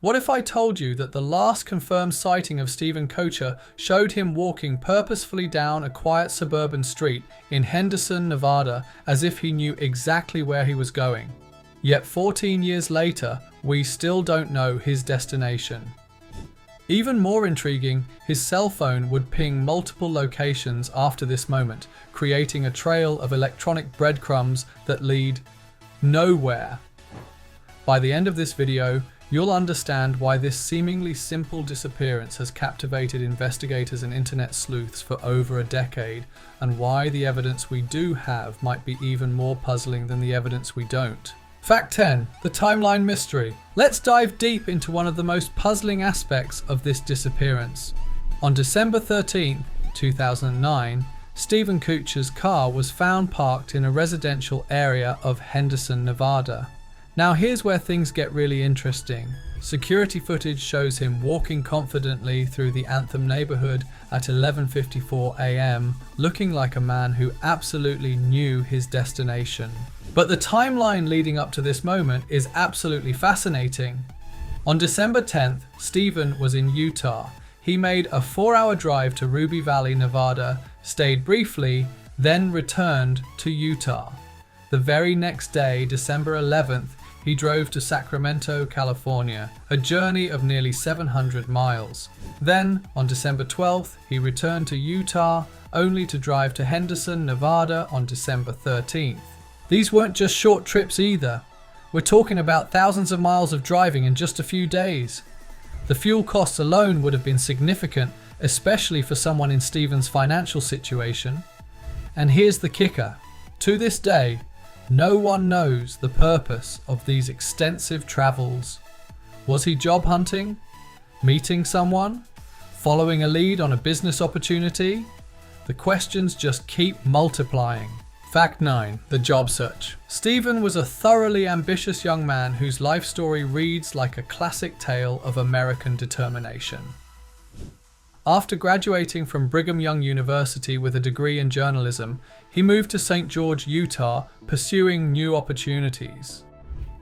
What if I told you that the last confirmed sighting of Steven Koecher showed him walking purposefully down a quiet suburban street in Henderson, Nevada, as if he knew exactly where he was going? Yet 14 years later, we still don't know his destination. Even more intriguing, his cell phone would ping multiple locations after this moment, creating a trail of electronic breadcrumbs that lead nowhere. By the end of this video, you'll understand why this seemingly simple disappearance has captivated investigators and internet sleuths for over a decade, and why the evidence we do have might be even more puzzling than the evidence we don't. Fact 10. The timeline mystery. Let's dive deep into one of the most puzzling aspects of this disappearance. On December 13, 2009, Steven Koecher's car was found parked in a residential area of Henderson, Nevada. Now here's where things get really interesting. Security footage shows him walking confidently through the Anthem neighborhood at 11:54 a.m., looking like a man who absolutely knew his destination. But the timeline leading up to this moment is absolutely fascinating. On December 10th, Steven was in Utah. He made a 4-hour drive to Ruby Valley, Nevada, stayed briefly, then returned to Utah. The very next day, December 11th, he drove to Sacramento, California, a journey of nearly 700 miles. Then, on December 12th, he returned to Utah, only to drive to Henderson, Nevada on December 13th. These weren't just short trips either. We're talking about thousands of miles of driving in just a few days. The fuel costs alone would have been significant, especially for someone in Steven's financial situation. And here's the kicker. To this day, no one knows the purpose of these extensive travels. Was he job hunting? Meeting someone? Following a lead on a business opportunity? The questions just keep multiplying. Fact 9. The job search. Steven was a thoroughly ambitious young man whose life story reads like a classic tale of American determination. After graduating from Brigham Young University with a degree in journalism, he moved to St. George, Utah, pursuing new opportunities.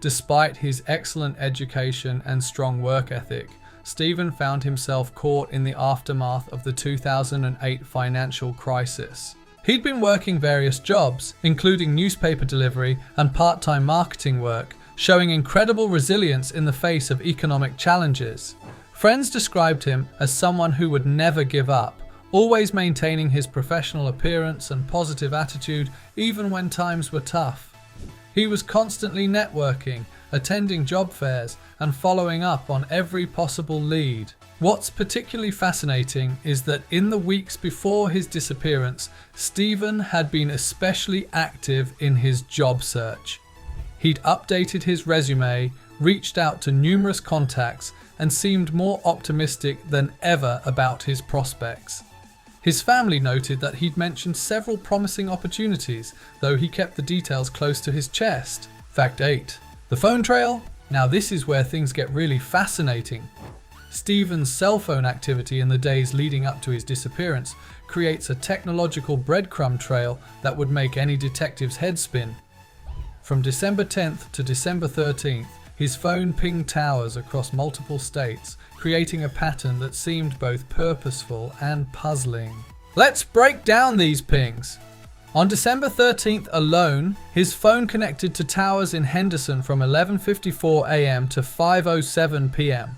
Despite his excellent education and strong work ethic, Steven found himself caught in the aftermath of the 2008 financial crisis. He'd been working various jobs, including newspaper delivery and part-time marketing work, showing incredible resilience in the face of economic challenges. Friends described him as someone who would never give up, always maintaining his professional appearance and positive attitude even when times were tough. He was constantly networking, attending job fairs, and following up on every possible lead. What's particularly fascinating is that in the weeks before his disappearance, Steven had been especially active in his job search. He'd updated his resume, reached out to numerous contacts, and seemed more optimistic than ever about his prospects. His family noted that he'd mentioned several promising opportunities, though he kept the details close to his chest. Fact 8. The phone trail? Now this is where things get really fascinating. Steven's cell phone activity in the days leading up to his disappearance creates a technological breadcrumb trail that would make any detective's head spin. From December 10th to December 13th, his phone pinged towers across multiple states, creating a pattern that seemed both purposeful and puzzling. Let's break down these pings. On December 13th alone, his phone connected to towers in Henderson from 11:54 a.m. to 5:07 p.m.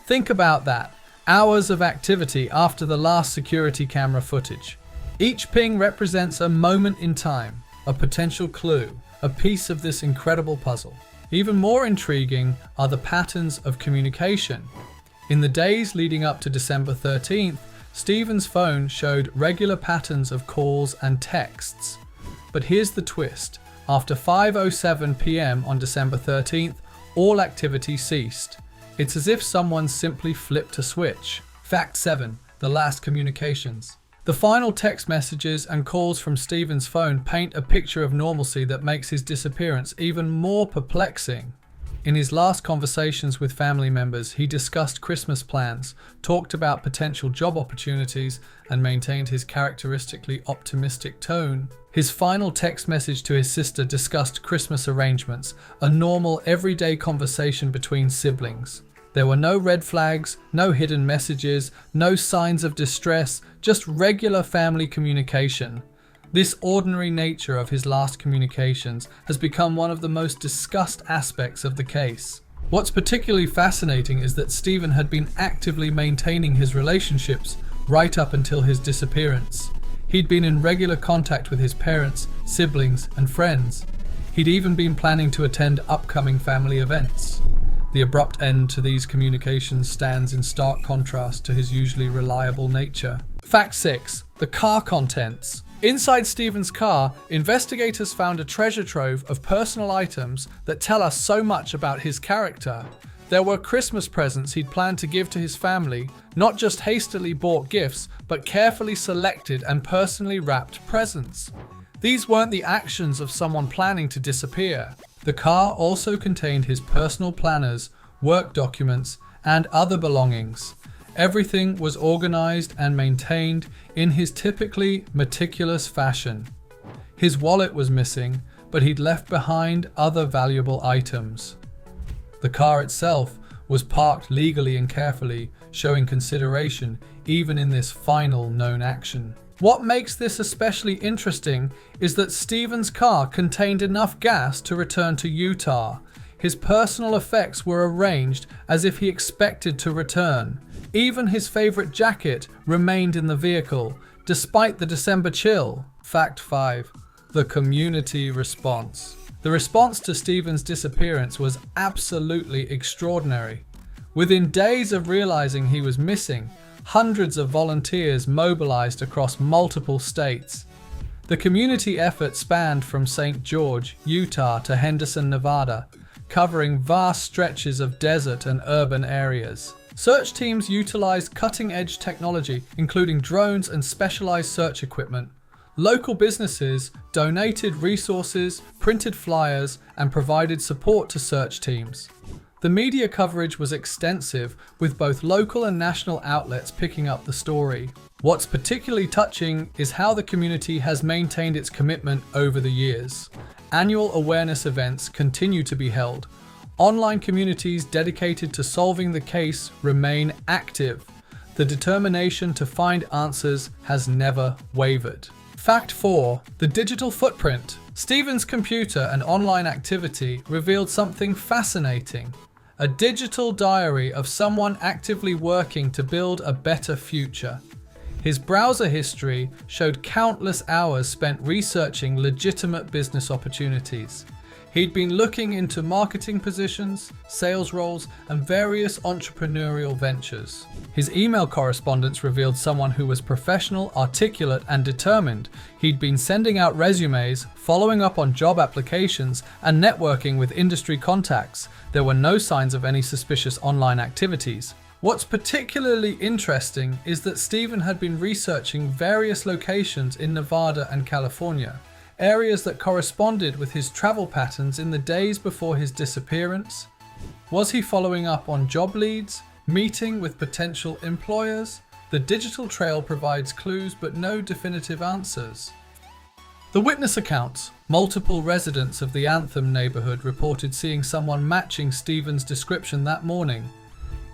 Think about that. Hours of activity after the last security camera footage. Each ping represents a moment in time, a potential clue, a piece of this incredible puzzle. Even more intriguing are the patterns of communication. In the days leading up to December 13th, Steven's phone showed regular patterns of calls and texts. But here's the twist. After 5:07 p.m. on December 13th, all activity ceased. It's as if someone simply flipped a switch. Fact 7. The last communications. The final text messages and calls from Steven's phone paint a picture of normalcy that makes his disappearance even more perplexing. In his last conversations with family members, he discussed Christmas plans, talked about potential job opportunities, and maintained his characteristically optimistic tone. His final text message to his sister discussed Christmas arrangements, a normal, everyday conversation between siblings. There were no red flags, no hidden messages, no signs of distress, just regular family communication. This ordinary nature of his last communications has become one of the most discussed aspects of the case. What's particularly fascinating is that Steven had been actively maintaining his relationships right up until his disappearance. He'd been in regular contact with his parents, siblings, and friends. He'd even been planning to attend upcoming family events. The abrupt end to these communications stands in stark contrast to his usually reliable nature. Fact 6. The car contents. Inside Steven's car, investigators found a treasure trove of personal items that tell us so much about his character. There were Christmas presents he'd planned to give to his family, not just hastily bought gifts, but carefully selected and personally wrapped presents. These weren't the actions of someone planning to disappear. The car also contained his personal planners, work documents, and other belongings. Everything was organized and maintained in his typically meticulous fashion. His wallet was missing, but he'd left behind other valuable items. The car itself was parked legally and carefully, showing consideration even in this final known action. What makes this especially interesting is that Steven's car contained enough gas to return to Utah. His personal effects were arranged as if he expected to return. Even his favorite jacket remained in the vehicle, despite the December chill. Fact 5. The community response. The response to Steven's disappearance was absolutely extraordinary. Within days of realizing he was missing, hundreds of volunteers mobilized across multiple states. The community effort spanned from St. George, Utah to Henderson, Nevada, covering vast stretches of desert and urban areas. Search teams utilized cutting-edge technology, including drones and specialized search equipment. Local businesses donated resources, printed flyers, and provided support to search teams. The media coverage was extensive, with both local and national outlets picking up the story. What's particularly touching is how the community has maintained its commitment over the years. Annual awareness events continue to be held. Online communities dedicated to solving the case remain active. The determination to find answers has never wavered. Fact 4. The digital footprint. Steven's computer and online activity revealed something fascinating. A digital diary of someone actively working to build a better future. His browser history showed countless hours spent researching legitimate business opportunities. He'd been looking into marketing positions, sales roles, and various entrepreneurial ventures. His email correspondence revealed someone who was professional, articulate, and determined. He'd been sending out resumes, following up on job applications, and networking with industry contacts. There were no signs of any suspicious online activities. What's particularly interesting is that Steven had been researching various locations in Nevada and California, areas that corresponded with his travel patterns in the days before his disappearance. Was he following up on job leads, meeting with potential employers? The digital trail provides clues but no definitive answers. The witness accounts. Multiple residents of the Anthem neighborhood reported seeing someone matching Steven's description that morning.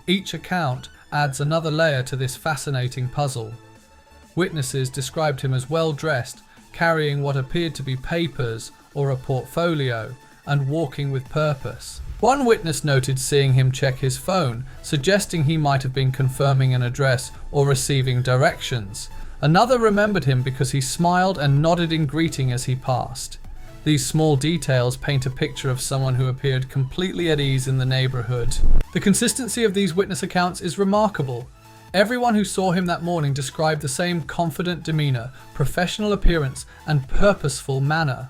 Each account adds another layer to this fascinating puzzle. Witnesses described him as well-dressed, carrying what appeared to be papers or a portfolio, and walking with purpose. One witness noted seeing him check his phone, suggesting he might have been confirming an address or receiving directions. Another remembered him because he smiled and nodded in greeting as he passed. These small details paint a picture of someone who appeared completely at ease in the neighborhood. The consistency of these witness accounts is remarkable. Everyone who saw him that morning described the same confident demeanor, professional appearance, and purposeful manner.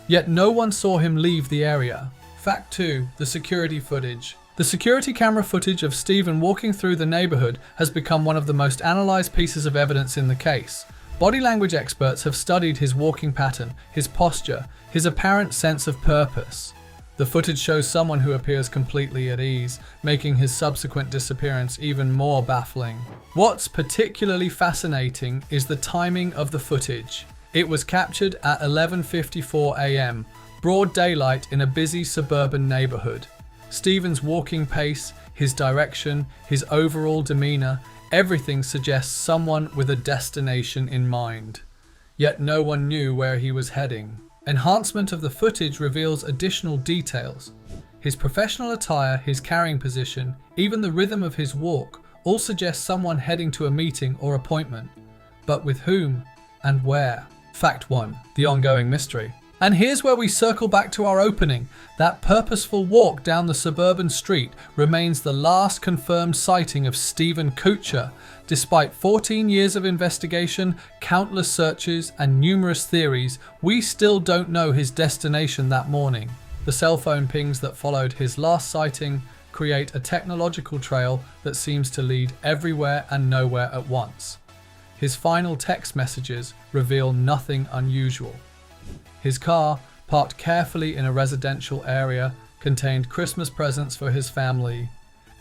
Yet no one saw him leave the area. Fact 2. The security footage. The security camera footage of Steven walking through the neighborhood has become one of the most analyzed pieces of evidence in the case. Body language experts have studied his walking pattern, his posture, his apparent sense of purpose. The footage shows someone who appears completely at ease, making his subsequent disappearance even more baffling. What's particularly fascinating is the timing of the footage. It was captured at 11:54 a.m., broad daylight in a busy suburban neighborhood. Steven's walking pace, his direction, his overall demeanor, everything suggests someone with a destination in mind. Yet no one knew where he was heading. Enhancement of the footage reveals additional details. His professional attire, his carrying position, even the rhythm of his walk all suggest someone heading to a meeting or appointment. But with whom and where? Fact 1. The ongoing mystery. And here's where we circle back to our opening. That purposeful walk down the suburban street remains the last confirmed sighting of Steven Koecher. Despite 14 years of investigation, countless searches, and numerous theories, we still don't know his destination that morning. The cell phone pings that followed his last sighting create a technological trail that seems to lead everywhere and nowhere at once. His final text messages reveal nothing unusual. His car, parked carefully in a residential area, contained Christmas presents for his family.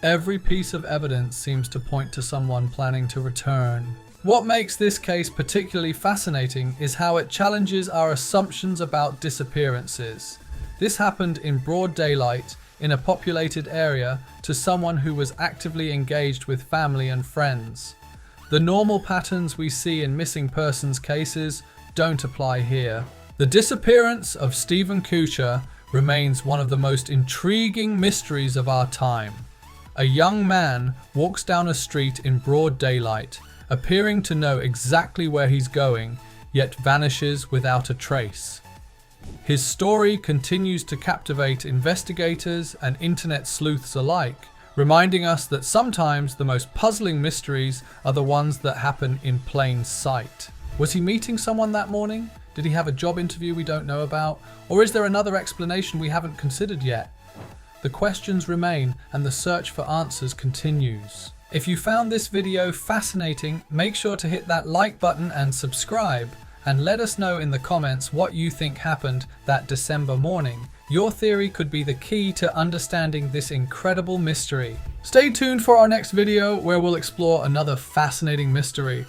Every piece of evidence seems to point to someone planning to return. What makes this case particularly fascinating is how it challenges our assumptions about disappearances. This happened in broad daylight, in a populated area, to someone who was actively engaged with family and friends. The normal patterns we see in missing persons cases don't apply here. The disappearance of Steven Koecher remains one of the most intriguing mysteries of our time. A young man walks down a street in broad daylight, appearing to know exactly where he's going, yet vanishes without a trace. His story continues to captivate investigators and internet sleuths alike, reminding us that sometimes the most puzzling mysteries are the ones that happen in plain sight. Was he meeting someone that morning? Did he have a job interview we don't know about? Or is there another explanation we haven't considered yet? The questions remain and the search for answers continues. If you found this video fascinating, make sure to hit that like button and subscribe, and let us know in the comments what you think happened that December morning. Your theory could be the key to understanding this incredible mystery. Stay tuned for our next video where we'll explore another fascinating mystery.